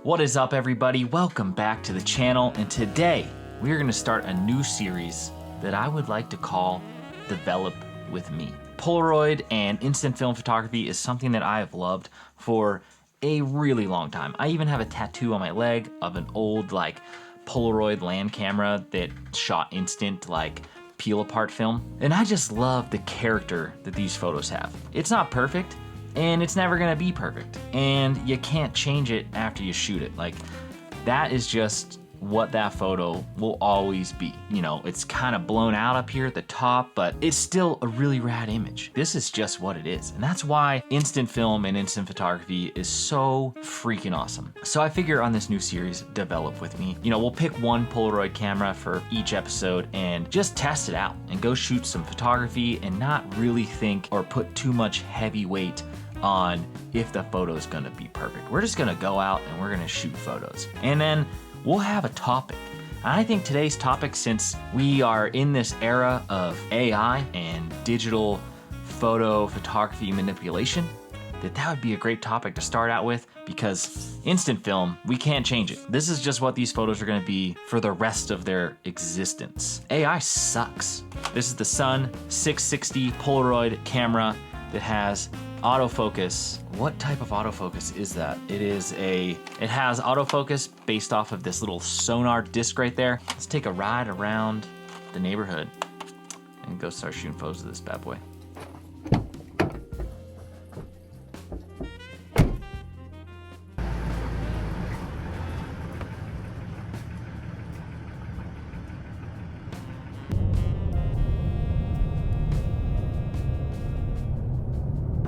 What is up, everybody? Welcome back to the channel, and today we are going to start a new series that I would like to call Develop With Me. Polaroid and instant film photography is something that I have loved for a really long time. I even have a tattoo on my leg of an old Polaroid land camera that shot instant peel apart film. And I just love the character that these photos have. It's not perfect, and it's never gonna be perfect. And you can't change it after you shoot it. That is just what that photo will always be. You know, it's kind of blown out up here at the top, but it's still a really rad image. This is just what it is. And that's why instant film and instant photography is so freaking awesome. So I figure on this new series, Develop With Me, we'll pick one Polaroid camera for each episode and just test it out and go shoot some photography and not really think or put too much heavy weight on if the photo is gonna be perfect. We're just gonna go out and we're gonna shoot photos. And then we'll have a topic. And I think today's topic, since we are in this era of AI and digital photography manipulation, that would be a great topic to start out with, because instant film, we can't change it. This is just what these photos are gonna be for the rest of their existence. AI sucks. This is the Sun 660 Polaroid camera that has autofocus. What type of autofocus is that? It has autofocus based off of this little sonar disc right there. Let's take a ride around the neighborhood and go start shooting photos of this bad boy.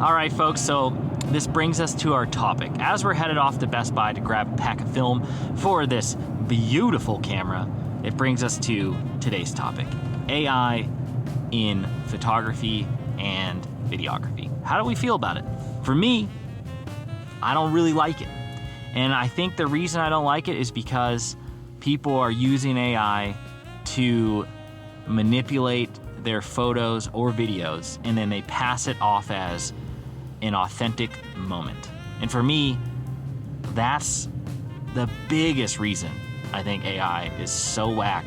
All right, folks, so this brings us to our topic. As we're headed off to Best Buy to grab a pack of film for this beautiful camera, it brings us to today's topic: AI in photography and videography. How do we feel about it? For me, I don't really like it. And I think the reason I don't like it is because people are using AI to manipulate their photos or videos, and then they pass it off as an authentic moment. And for me, that's the biggest reason I think AI is so whack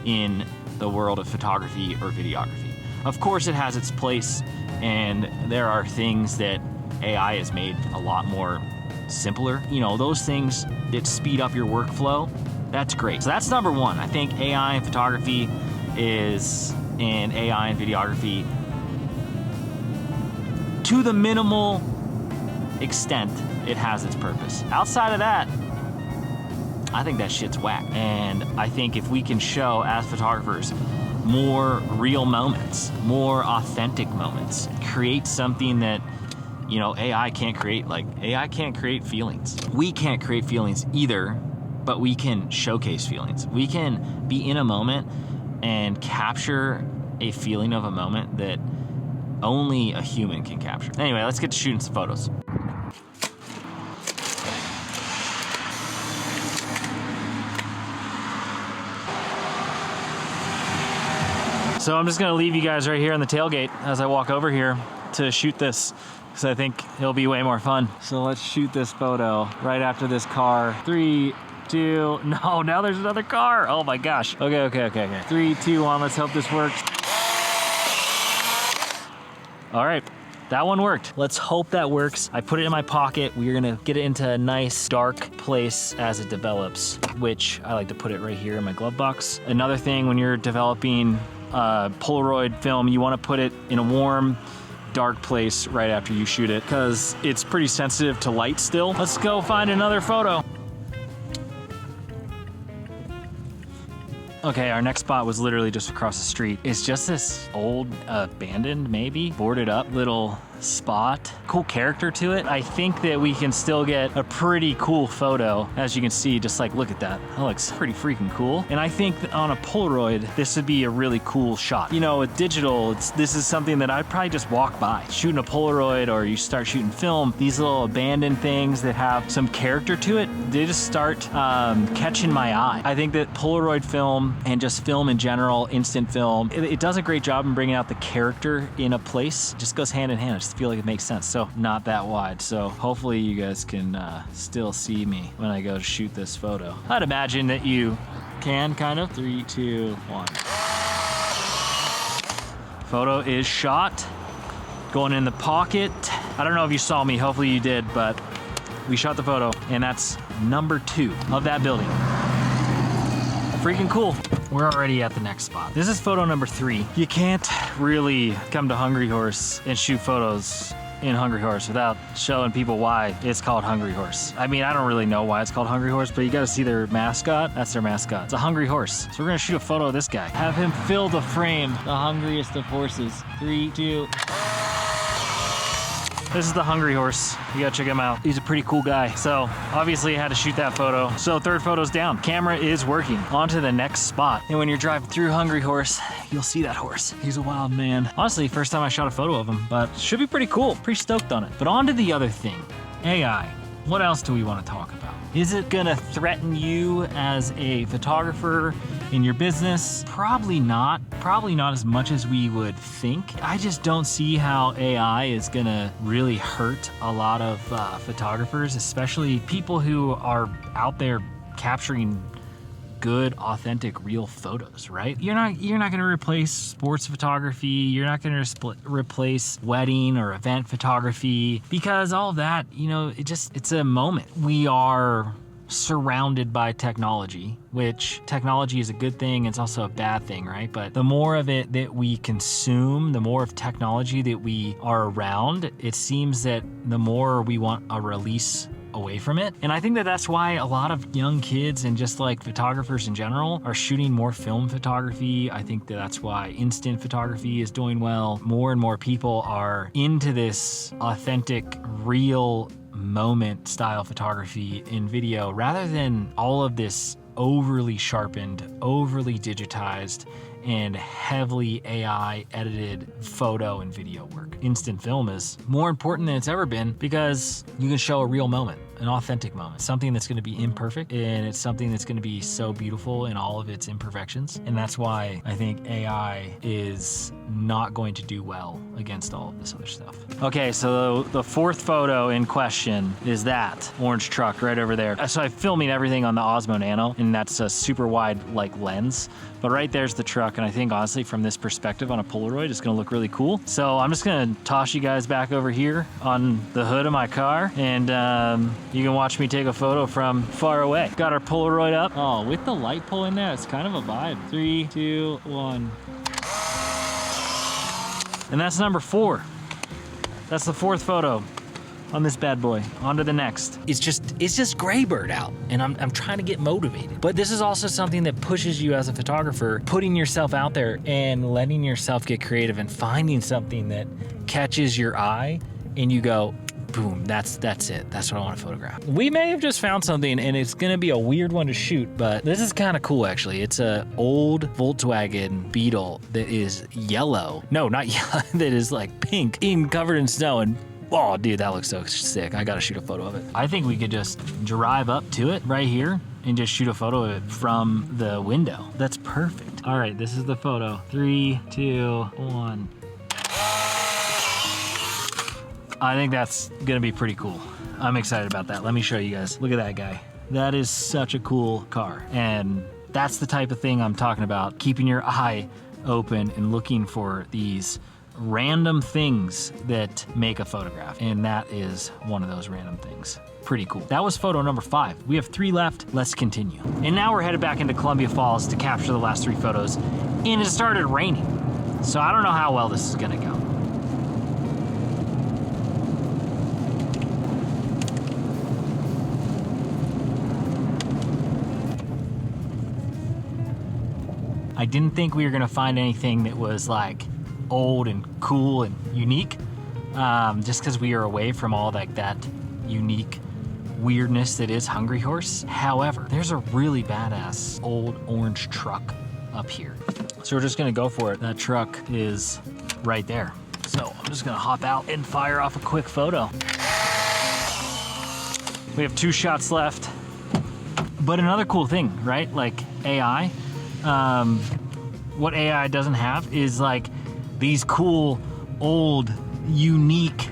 in the world of photography or videography. Of course, it has its place, and there are things that AI has made a lot more simpler. Those things that speed up your workflow, that's great. So that's number one. I think AI in photography and AI in videography, to the minimal extent, it has its purpose. Outside of that, I think that shit's whack. And I think if we can show, as photographers, more real moments, more authentic moments, create something that AI can't create. AI can't create feelings. We can't create feelings either, but we can showcase feelings. We can be in a moment and capture a feeling of a moment that only a human can capture. Anyway, let's get to shooting some photos. So I'm just gonna leave you guys right here on the tailgate as I walk over here to shoot this, because I think it'll be way more fun. So let's shoot this photo right after this car. 3, 2, no, now there's another car. Oh my gosh. Okay. 3, 2, 1, let's hope this works. All right, that one worked. Let's hope that works. I put it in my pocket. We're gonna get it into a nice dark place as it develops, which I like to put it right here in my glove box. Another thing, when you're developing Polaroid film, you wanna put it in a warm, dark place right after you shoot it, because it's pretty sensitive to light still. Let's go find another photo. Okay, our next spot was literally just across the street. It's just this old, abandoned, maybe, boarded up little spot. Cool character to it. I think that we can still get a pretty cool photo. As you can see, just look at that. That looks pretty freaking cool. And I think that on a Polaroid, this would be a really cool shot. With digital, this is something that I'd probably just walk by. Shooting a Polaroid, or you start shooting film, these little abandoned things that have some character to it, they just start catching my eye. I think that Polaroid film, and just film in general, instant film, it does a great job in bringing out the character in a place. It just goes hand in hand. I just just feel like it makes sense. So not that wide. So hopefully you guys can still see me when I go to shoot this photo. I'd imagine that you can kind of. 3, 2, 1. Photo is shot. Going in the pocket. I don't know if you saw me, hopefully you did, but we shot the photo, and that's number 2 of that building. Freaking cool. We're already at the next spot. This is photo number 3. You can't really come to Hungry Horse and shoot photos in Hungry Horse without showing people why it's called Hungry Horse. I mean, I don't really know why it's called Hungry Horse, but you gotta see their mascot. That's their mascot. It's a hungry horse. So we're gonna shoot a photo of this guy. Have him fill the frame. The hungriest of horses. 3, 2. This is the Hungry Horse. You gotta check him out. He's a pretty cool guy. So obviously I had to shoot that photo. So third photo's down. Camera is working. On to the next spot. And when you're driving through Hungry Horse, you'll see that horse. He's a wild man. Honestly, first time I shot a photo of him, but should be pretty cool. Pretty stoked on it. But on to the other thing, AI. What else do we want to talk about? Is it gonna threaten you as a photographer in your business? Probably not. Probably not as much as we would think. I just don't see how AI is gonna really hurt a lot of photographers, especially people who are out there capturing good, authentic, real photos, right? You're not gonna replace sports photography. You're not gonna replace wedding or event photography, because all of that, you know, it's a moment. We are surrounded by technology, which technology is a good thing. It's also a bad thing, right? But the more of it that we consume, the more of technology that we are around, it seems that the more we want a release away from it. And I think that that's why a lot of young kids and just like photographers in general are shooting more film photography. I think that that's why instant photography is doing well. More and more people are into this authentic, real moment style photography in video, rather than all of this overly sharpened, overly digitized, and heavily AI edited photo and video work. Instant film is more important than it's ever been, because you can show a real moment, an authentic moment, something that's gonna be imperfect, and it's something that's gonna be so beautiful in all of its imperfections. And that's why I think AI is not going to do well against all of this other stuff. Okay, so the fourth photo in question is that orange truck right over there. So I'm filming everything on the Osmo Nano, and that's a super wide like lens. But right there's the truck, and I think honestly from this perspective on a Polaroid, it's gonna look really cool. So I'm just gonna toss you guys back over here on the hood of my car, and you can watch me take a photo from far away. Got our Polaroid up. Oh, with the light pole in there, it's kind of a vibe. 3, 2, 1. And that's number 4. That's the 4th photo on this bad boy. On to the next. It's just Graybird out, and I'm trying to get motivated. But this is also something that pushes you as a photographer, putting yourself out there and letting yourself get creative and finding something that catches your eye, and you go, boom, that's it. That's what I want to photograph. We may have just found something, and it's gonna be a weird one to shoot, but this is kind of cool actually. It's a old Volkswagen Beetle that is yellow. No, not yellow, that is like pink, even covered in snow. And oh, dude, that looks so sick. I gotta shoot a photo of it. I think we could just drive up to it right here and just shoot a photo of it from the window. That's perfect. All right, this is the photo. 3, 2, 1. I think that's gonna be pretty cool. I'm excited about that. Let me show you guys. Look at that guy. That is such a cool car. And that's the type of thing I'm talking about. Keeping your eye open and looking for these random things that make a photograph. And that is one of those random things. Pretty cool. That was photo number 5. We have 3 left. Let's continue. And now we're headed back into Columbia Falls to capture the last 3 photos. And it started raining. So I don't know how well this is gonna go. I didn't think we were gonna find anything that was like old and cool and unique, just because we are away from all like that unique weirdness that is Hungry Horse. However, there's a really badass old orange truck up here. So we're just gonna go for it. That truck is right there. So I'm just gonna hop out and fire off a quick photo. We have 2 shots left. But another cool thing, right? Like AI, what AI doesn't have is like these cool old unique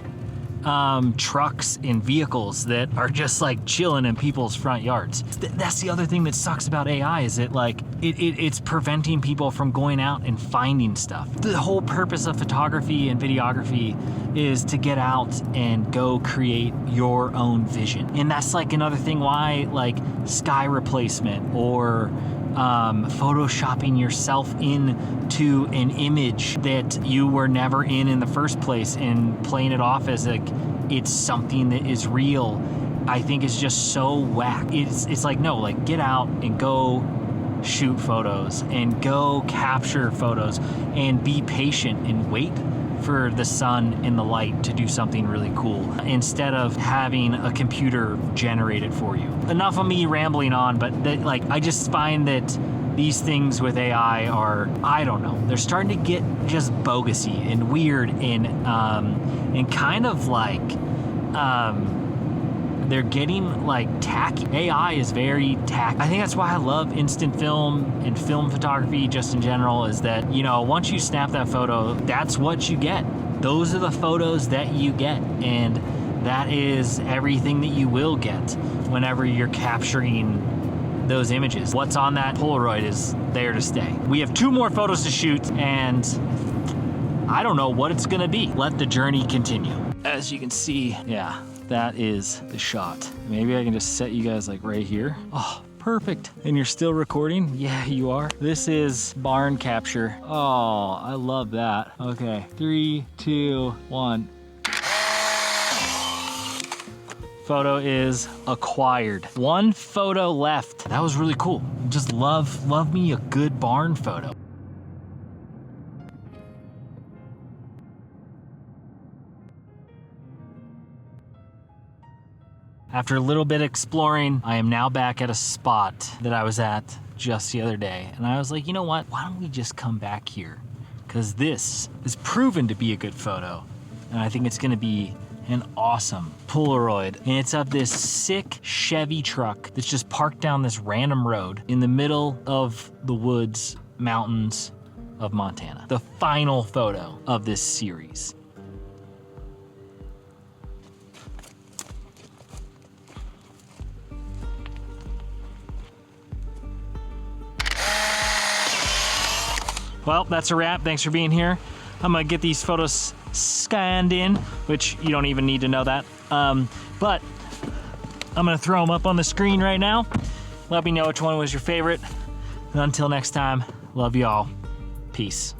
trucks and vehicles that are just like chilling in people's front yards. That's the other thing that sucks about AI, is that like it's preventing people from going out and finding stuff. The whole purpose of photography and videography is to get out and go create your own vision. And that's like another thing why like sky replacement or photoshopping yourself into an image that you were never in the first place and playing it off as like it's something that is real, I think is just so whack. It's like, no, like get out and go shoot photos and go capture photos and be patient and wait for the sun and the light to do something really cool instead of having a computer generate it for you. Enough of me rambling on, but like I just find that these things with AI are, I don't know, they're starting to get just bogusy and weird and kind of like they're getting like tacky. AI is very tacky. I think that's why I love instant film and film photography just in general, is that, you know, once you snap that photo, that's what you get. Those are the photos that you get, and that is everything that you will get whenever you're capturing those images. What's on that Polaroid is there to stay. We have 2 more photos to shoot, and I don't know what it's gonna be. Let the journey continue. As you can see, yeah, that is the shot. Maybe I can just set you guys like right here. Oh, perfect. And you're still recording? Yeah, you are. This is barn capture. Oh, I love that. Okay, 3, 2, 1. Photo is acquired. 1 photo left. That was really cool. Just love me a good barn photo. After a little bit of exploring, I am now back at a spot that I was at just the other day. And I was like, you know what? Why don't we just come back here? Because this is proven to be a good photo. And I think it's gonna be an awesome Polaroid. And it's of this sick Chevy truck that's just parked down this random road in the middle of the woods, mountains of Montana. The final photo of this series. Well, that's a wrap. Thanks for being here. I'm gonna get these photos scanned in, which you don't even need to know that. But I'm gonna throw them up on the screen right now. Let me know which one was your favorite. And until next time, love y'all. Peace.